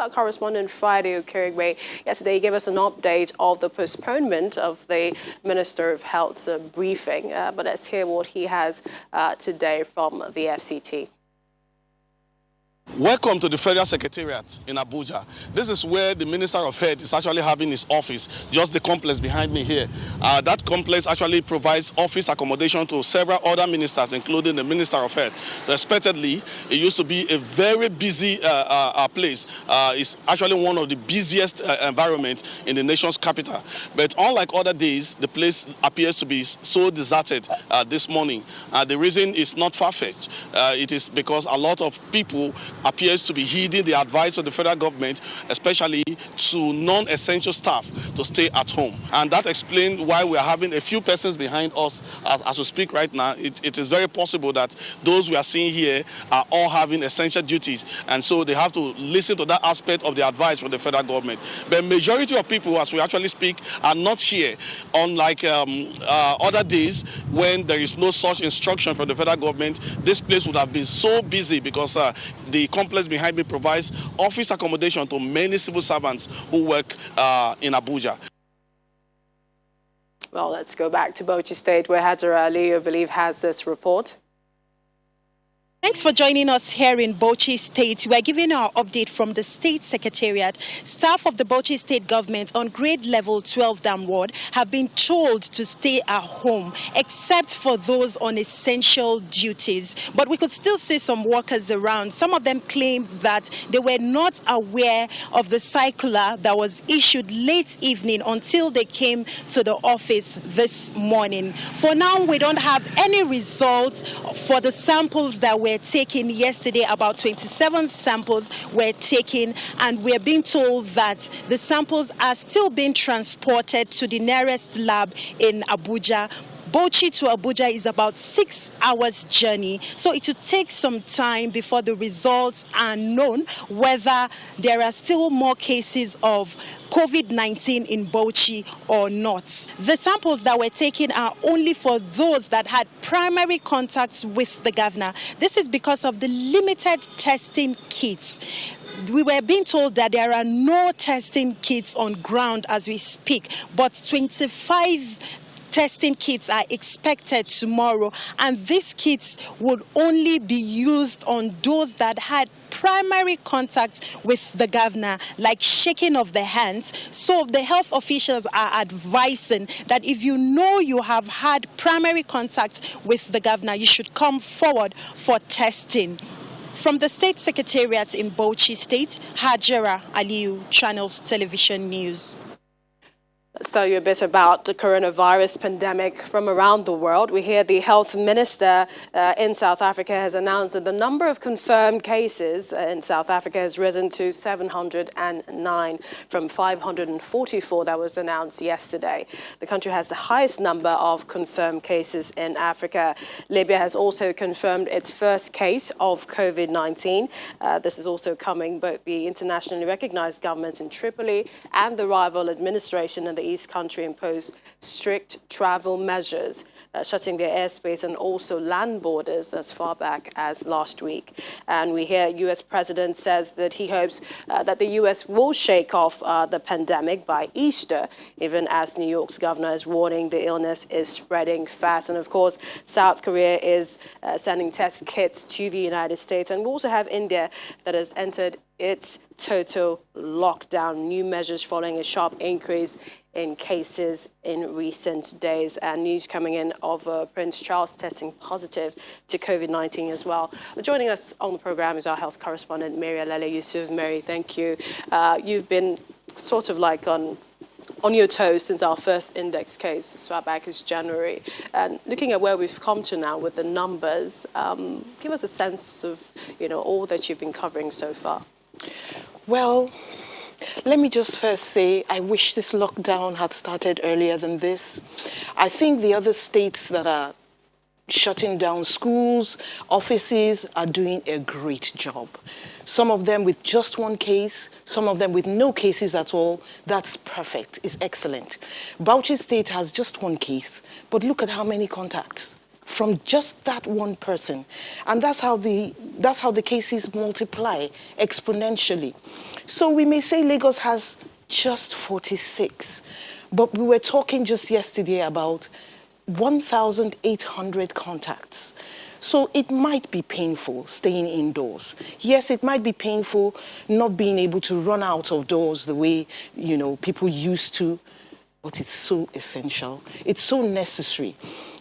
correspondent Friday Okerigwe. Yesterday, he gave us an update of the postponement of the Minister of Health's briefing. But let's hear what he has today from the FCT. Welcome to the Federal Secretariat in Abuja. This is where the Minister of Health is actually having his office, just the complex behind me here. That complex actually provides office accommodation to several other ministers, including the Minister of Health. Respectively, it used to be a very busy place. It's actually one of the busiest environments in the nation's capital. But unlike other days, the place appears to be so deserted this morning. The reason is not far-fetched. It is because a lot of people appears to be heeding the advice of the federal government, especially to non-essential staff to stay at home. And that explains why we are having a few persons behind us as we speak right now. It is very possible that those we are seeing here are all having essential duties, and so they have to listen to that aspect of the advice from the federal government. But majority of people, as we actually speak, are not here, unlike other days when there is no such instruction from the federal government. This place would have been so busy because the complex behind me provides office accommodation to many civil servants who work in Abuja. Well, let's go back to Bauchi State, where Hajara Ali, I believe, has this report. Thanks for joining us here in Bauchi State. We're giving our update from the State Secretariat. Staff of the Bauchi State government on grade level 12 downward have been told to stay at home, except for those on essential duties. But we could still see some workers around. Some of them claimed that they were not aware of the circular that was issued late evening until they came to the office this morning. For now, we don't have any results for the samples that were taken yesterday. About 27 samples were taken, and we're being told that the samples are still being transported to the nearest lab in Abuja. Bauchi to Abuja is about 6 hours journey, so it will take some time before the results are known whether there are still more cases of COVID-19 in Bauchi or not. The samples that were taken are only for those that had primary contacts with the governor. This is because of the limited testing kits. We were being told that there are no testing kits on ground as we speak, but 25 testing kits are expected tomorrow, and these kits would only be used on those that had primary contact with the governor, like shaking of the hands. So the health officials are advising that if you know you have had primary contact with the governor, you should come forward for testing. From the State Secretariat in Bauchi State, Hajara Aliyu, Channels Television News. Let's tell you a bit about the coronavirus pandemic from around the world. We hear the health minister in South Africa has announced that the number of confirmed cases in South Africa has risen to 709 from 544 that was announced yesterday. The country has the highest number of confirmed cases in Africa. Libya has also confirmed its first case of COVID-19. This is also coming both the internationally recognized governments in Tripoli and the rival administration in the East country imposed strict travel measures, shutting their airspace and also land borders as far back as last week. And we hear U.S. President says that he hopes that the U.S. will shake off the pandemic by Easter, even as New York's governor is warning the illness is spreading fast. And of course, South Korea is sending test kits to the United States. And we also have India that has entered its total lockdown, new measures following a sharp increase in cases in recent days, and news coming in of Prince Charles testing positive to COVID-19 as well. Joining us on the program is our health correspondent, Mary Alele Yusuf. Mary, thank you. You've been sort of like on your toes since our first index case as far back as January. And looking at where we've come to now with the numbers, give us a sense of, all that you've been covering so far. Well, let me just first say I wish this lockdown had started earlier than this. I think the other states that are shutting down schools, offices are doing a great job. Some of them with just one case, some of them with no cases at all. That's perfect. It's excellent. Bauchi State has just one case, but look at how many contacts. from just that one person. And that's how the cases multiply exponentially. So we may say Lagos has just 46, but we were talking just yesterday about 1,800 contacts. So it might be painful staying indoors. Yes, it might be painful not being able to run out of doors the way, people used to, but it's so essential. It's so necessary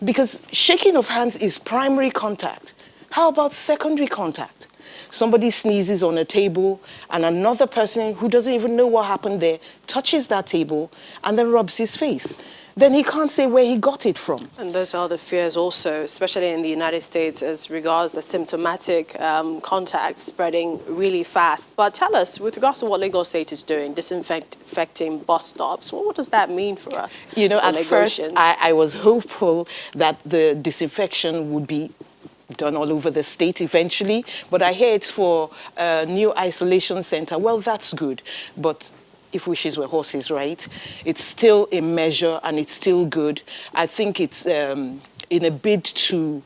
because shaking of hands is primary contact. How about secondary contact? Somebody sneezes on a table and another person who doesn't even know what happened there touches that table and then rubs his face. Then he can't say where he got it from. And those are the fears also, especially in the United States, as regards the symptomatic contact spreading really fast. But tell us, with regards to what Lagos State is doing, disinfecting bus stops, what does that mean for us? At first, I was hopeful that the disinfection would be done all over the state eventually, but I hear it's for a new isolation center. Well, that's good, but if wishes were horses, right? It's still a measure and it's still good. I think it's in a bid to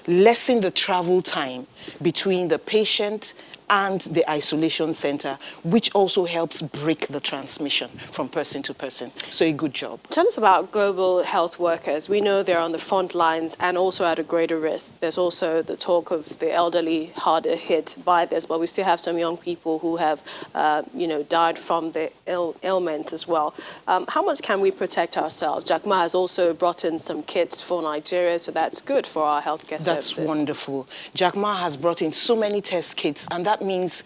lessen the travel time between the patient and the isolation center, which also helps break the transmission from person to person. So a good job. Tell us about global health workers. We know they're on the front lines and also at a greater risk. There's also the talk of the elderly harder hit by this, but we still have some young people who have, died from the ailment as well. How much can we protect ourselves? Jack Ma has also brought in some kits for Nigeria, so that's good for our healthcare services. That's wonderful. Jack Ma has brought in so many test kits, and that means,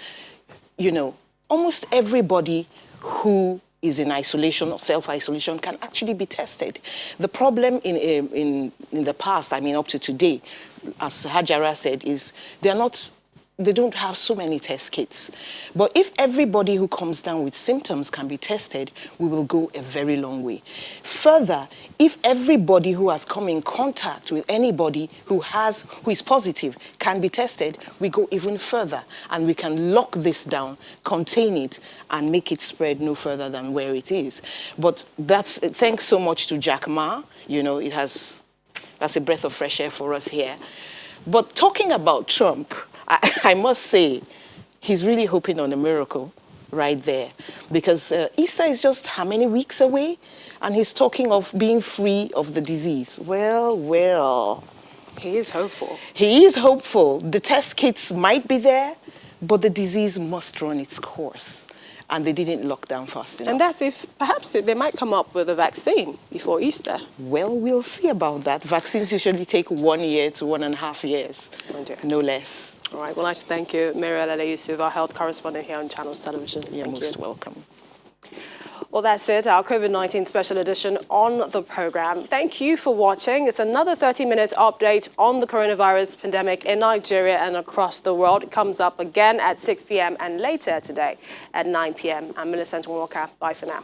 almost everybody who is in isolation or self-isolation can actually be tested. The problem in the past, up to today, as Hajara said, is they don't have so many test kits. But if everybody who comes down with symptoms can be tested, we will go a very long way. Further, if everybody who has come in contact with anybody who is positive can be tested, we go even further and we can lock this down, contain it, and make it spread no further than where it is. But thanks so much to Jack Ma. That's a breath of fresh air for us here. But talking about Trump, I must say, he's really hoping on a miracle right there, because Easter is just how many weeks away? And he's talking of being free of the disease. Well. He is hopeful. He is hopeful. The test kits might be there, but the disease must run its course. And they didn't lock down fast enough. And that's if perhaps they might come up with a vaccine before Easter. Well, we'll see about that. Vaccines usually take 1 year to 1.5 years, no less. All right, well, nice to thank you, Mariela Yusuf, our health correspondent here on Channels Television. You're most welcome. Well, that's it, our COVID-19 special edition on the program. Thank you for watching. It's another 30-minute update on the coronavirus pandemic in Nigeria and across the world. It comes up again at 6 p.m. and later today at 9 p.m. I'm Millicent Walker. Bye for now.